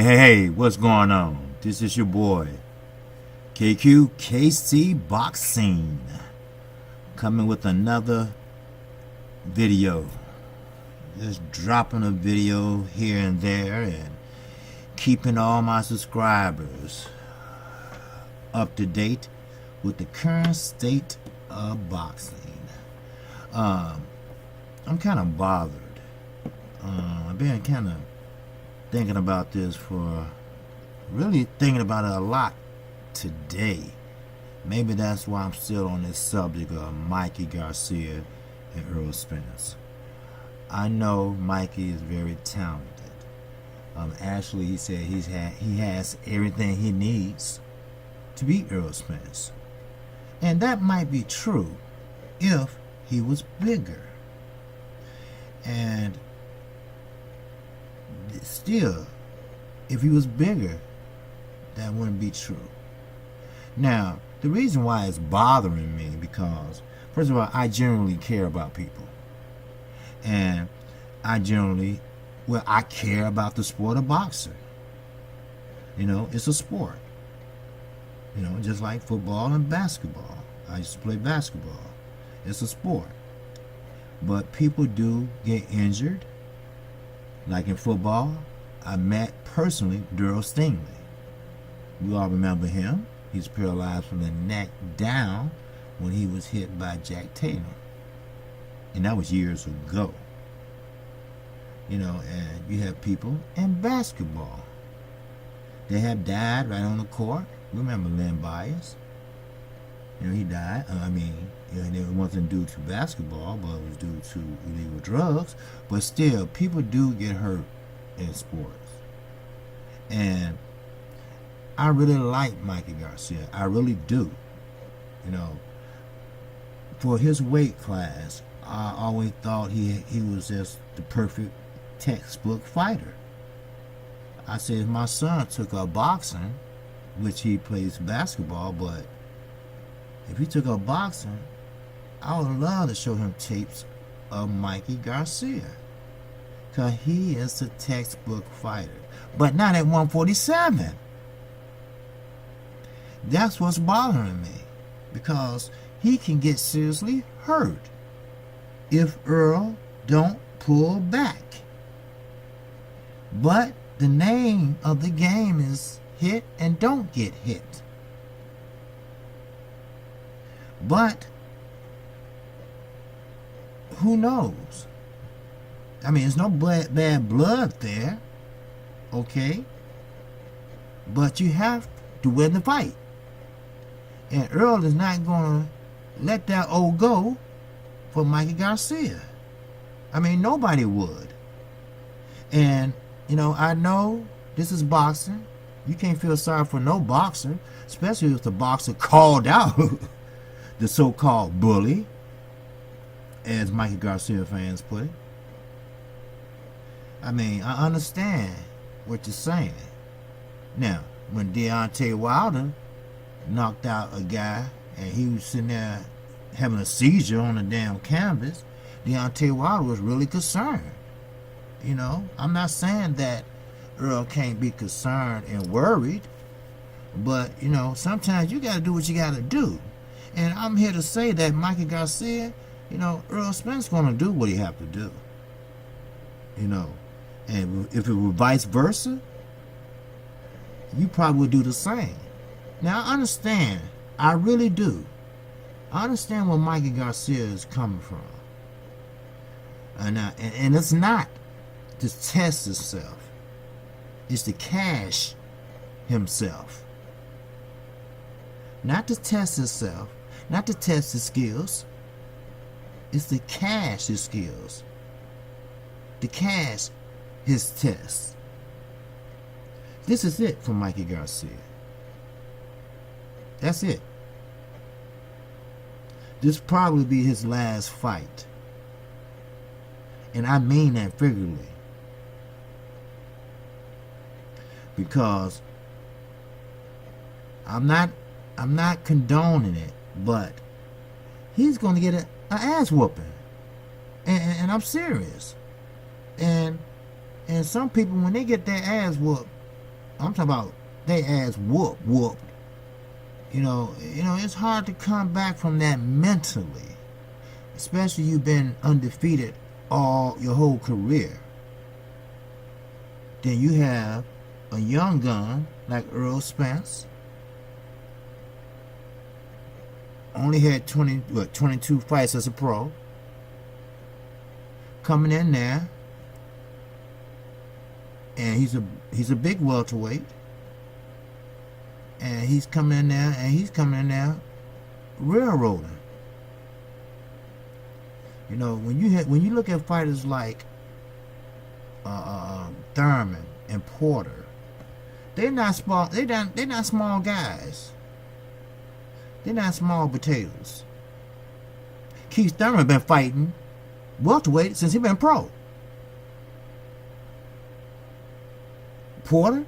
Hey, what's going on? This is your boy, KC Boxing, coming with another video. Just dropping a video here and there and keeping all my subscribers up to date with the current state of boxing. I'm kind of bothered. I've been kind of thinking about this really thinking about it a lot today. Maybe that's why I'm still on this subject of Mikey Garcia and Errol Spence. I know Mikey is very talented. Actually, he said he has everything he needs to beat Errol Spence, and that might be true if he was bigger. And still, if he was bigger, that wouldn't be true. Now, the reason why it's bothering me, because first of all, I generally care about people, and I care about the sport of boxing. You know, it's a sport. You know, just like football and basketball. I used to play basketball. It's a sport. But people do get injured. Like in football, I met personally Errol Stingley. We all remember him. He's paralyzed from the neck down when he was hit by Jack Taylor. And that was years ago. You know, and you have people in basketball. They have died right on the court. Remember Len Bias? You know, he died. It wasn't due to basketball, but it was due to illegal drugs. But still, people do get hurt in sports. And I really like Mikey Garcia. I really do. You know, for his weight class, I always thought he was just the perfect textbook fighter. I said, if my son took up boxing, which he plays basketball, but if he took up boxing, I would love to show him tapes of Mikey Garcia, because he is a textbook fighter, but not at 147. That's what's bothering me, because he can get seriously hurt if Errol don't pull back. But the name of the game is hit and don't get hit. But who knows? I mean, there's no bad blood there, okay? But you have to win the fight. And Errol is not going to let that old go for Mikey Garcia. I mean, nobody would. And, you know, I know this is boxing. You can't feel sorry for no boxer, especially if the boxer called out the so-called bully, as Mikey Garcia fans put it. I mean, I understand what you're saying. Now, when Deontay Wilder knocked out a guy and he was sitting there having a seizure on the damn canvas, Deontay Wilder was really concerned. You know, I'm not saying that Errol can't be concerned and worried, but, you know, sometimes you got to do what you got to do. And I'm here to say that Mikey Garcia, you know, Errol Spence going to do what he have to do. You know, and if it were vice versa, you probably would do the same. Now, I understand. I really do. I understand where Mikey Garcia is coming from. And it's not to test himself. It's to cash himself. Not to test himself. Not to test his skills. It's to cash his skills, to cash his tests. This is it for Mikey Garcia. That's it. This probably be his last fight. And I mean that figuratively. Because I'm not condoning it, but he's going to get an ass whooping. And I'm serious. And some people, when they get their ass whooped, I'm talking about their ass whooped. You know, it's hard to come back from that mentally, especially you've been undefeated all your whole career. Then you have a young gun like Errol Spence, only had 22 fights as a pro, coming in there, and he's a big welterweight. And he's coming in there railroading. You know, when you look at fighters like Thurman and Porter, they're not small. They're not small guys. They're not small potatoes. Keith Thurman been fighting welterweight since he been pro. Porter,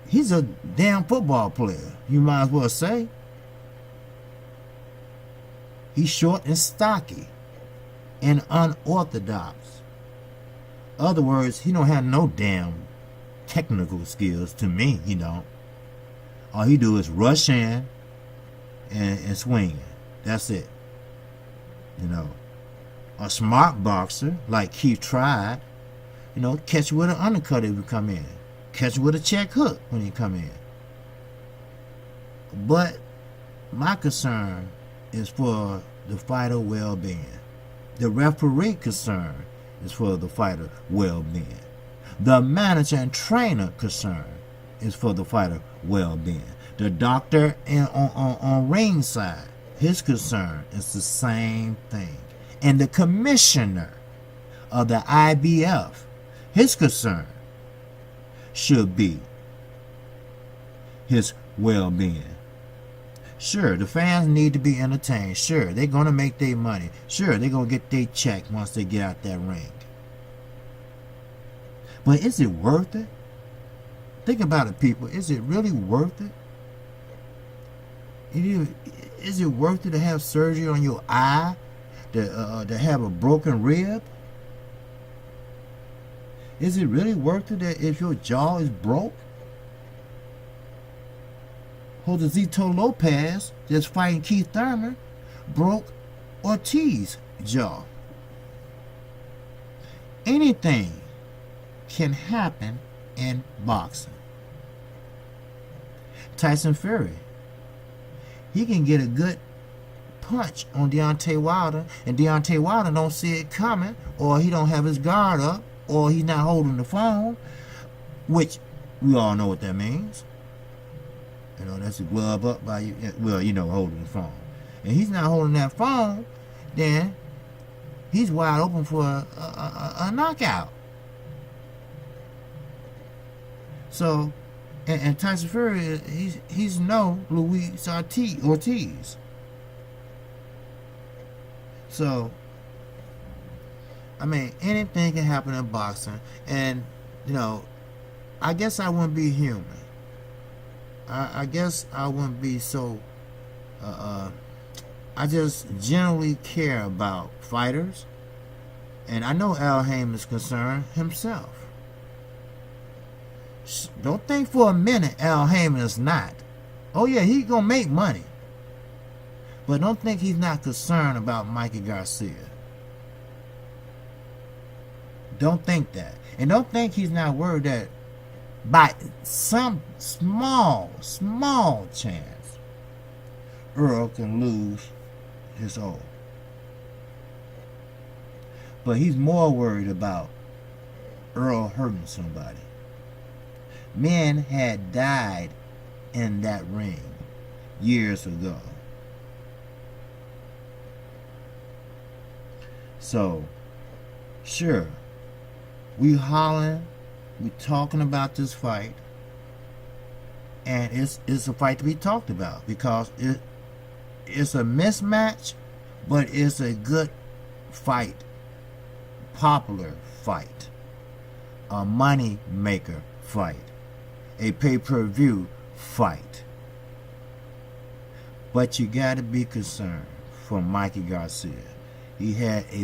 he's a damn football player, you might as well say. He's short and stocky and unorthodox. Other words, he don't have no damn technical skills. To me, he don't. All he do is rush in and swing. That's it. You know, a smart boxer like Keith tried, you know, catch you with an undercut if you come in. Catch you with a check hook when you come in. But my concern is for the fighter well-being. The referee concern is for the fighter well-being. The manager and trainer concern is for the fighter well-being. The doctor on ringside, his concern is the same thing. And the commissioner of the IBF, his concern should be his well-being. Sure, the fans need to be entertained. Sure, they're going to make their money. Sure, they're going to get their check once they get out that ring. But is it worth it? Think about it, people. Is it really worth it? Is it worth it to have surgery on your eye? To have a broken rib? Is it really worth it that if your jaw is broke? Josecito Lopez, just fighting Keith Thurman, broke Ortiz's jaw. Anything can happen in boxing. Tyson Fury, he can get a good punch on Deontay Wilder, and Deontay Wilder don't see it coming, or he don't have his guard up, or he's not holding the phone, which we all know what that means. You know, that's a glove up by you. Well, you know, holding the phone. And he's not holding that phone, then he's wide open for a knockout. So, and Tyson Fury, he's no Luis Ortiz. So, I mean, anything can happen in boxing. And, you know, I guess I wouldn't be human. I guess I wouldn't be so... I just generally care about fighters. And I know Al Haym is concerned himself. Don't think for a minute Al Haym is not. Oh yeah, he's going to make money. But don't think he's not concerned about Mikey Garcia. Don't think that. And don't think he's not worried that by some small chance, Errol can lose his O. But he's more worried about Errol hurting somebody. Men had died in that ring years ago. So, sure, we hollering, we talking about this fight, and it's a fight to be talked about because it's a mismatch, but it's a good fight, popular fight, a money maker fight, a pay-per-view fight. But you got to be concerned for Mikey Garcia. He had a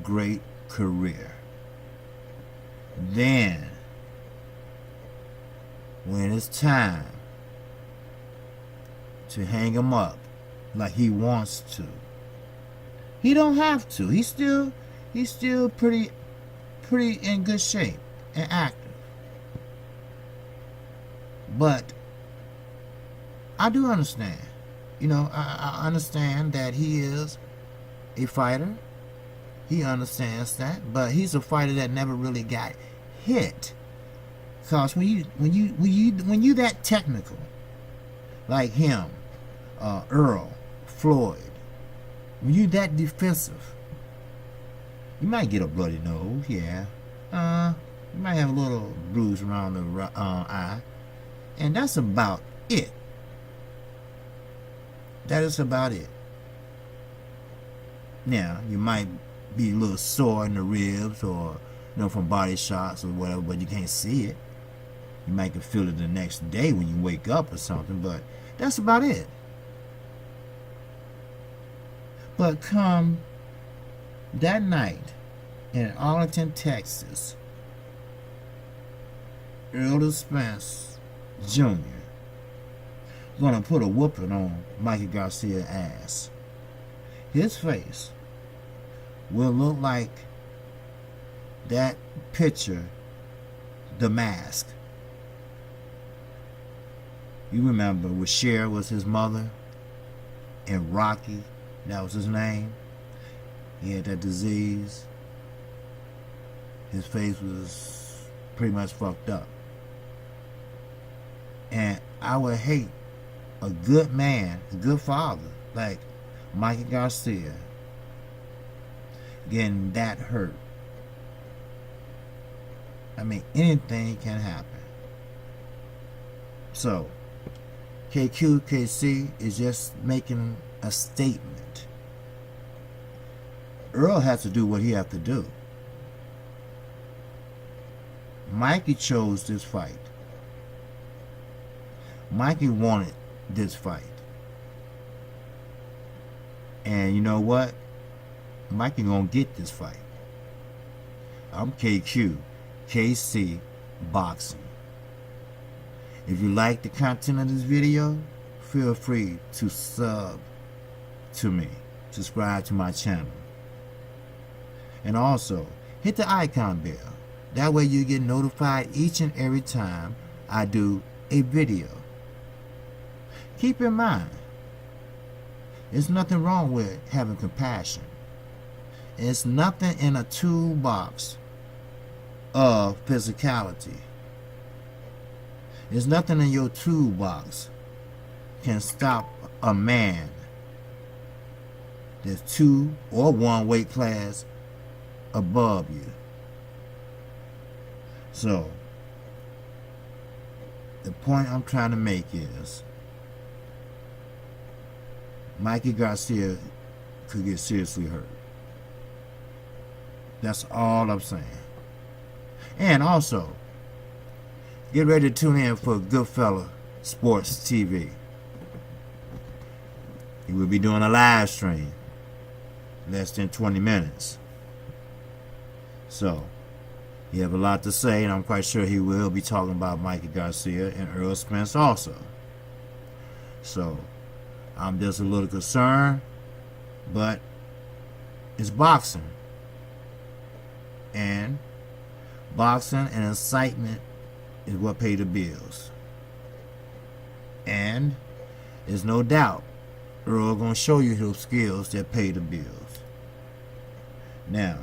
great career. Then, when it's time to hang him up like he wants to, he don't have to. He's still pretty in good shape and active. But I do understand. I understand that he is a fighter. He understands that, but he's a fighter that never really got hit. Cause when you that technical, like him, Errol, Floyd, when you that defensive, you might get a bloody nose, yeah. You might have a little bruise around the eye, and that's about it. That is about it. Now, you might be a little sore in the ribs or from body shots or whatever, but you can't see it. You might can feel it the next day when you wake up or something, but that's about it. But come that night in Arlington, Texas, Errol Spence Jr. gonna put a whooping on Mikey Garcia's ass. His face will look like that picture, The Mask. You remember where Cher was his mother and Rocky, that was his name. He had that disease. His face was pretty much fucked up. And I would hate a good man, a good father like Mikey Garcia getting that hurt. I mean, anything can happen. So, KQKC is just making a statement. Errol has to do what he has to do. Mikey chose this fight. Mikey wanted this fight. And you know what? Mikey gonna get this fight. I'm KC Boxing. If you like the content of this video, feel free to sub to me. Subscribe to my channel. And also, hit the icon bell. That way you get notified each and every time I do a video. Keep in mind, there's nothing wrong with having compassion. It's nothing in a toolbox of physicality. There's nothing in your toolbox can stop a man that's 2 or 1 weight class above you. So, the point I'm trying to make is Mikey Garcia could get seriously hurt. That's all I'm saying. And also, get ready to tune in for Goodfella Sports TV. He will be doing a live stream, less than 20 minutes. So, he have a lot to say, and I'm quite sure he will be talking about Mikey Garcia and Errol Spence also. So, I'm just a little concerned, but it's boxing. And boxing and excitement is what pay the bills. And there's no doubt Errol gonna show you those skills that pay the bills. Now,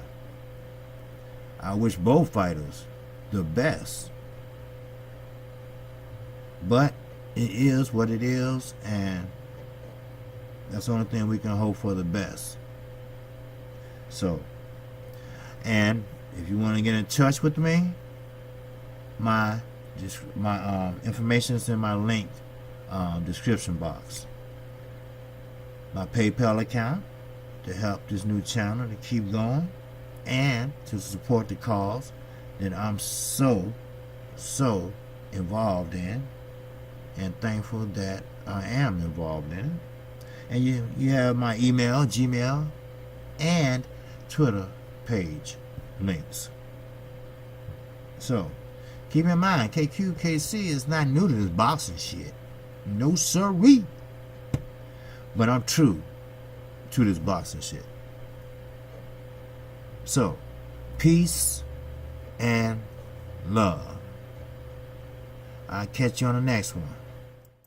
I wish both fighters the best, but it is what it is, and that's the only thing we can hope for, the best. So, and if you want to get in touch with me, my information is in my link description box. My PayPal account to help this new channel to keep going and to support the cause that I'm so involved in, and thankful that I am involved in it. And you have my email, Gmail, and Twitter page links. So keep in mind, KQKC is not new to this boxing shit. No sirree. But I'm true to this boxing shit. So, peace and love. I'll catch you on the next one.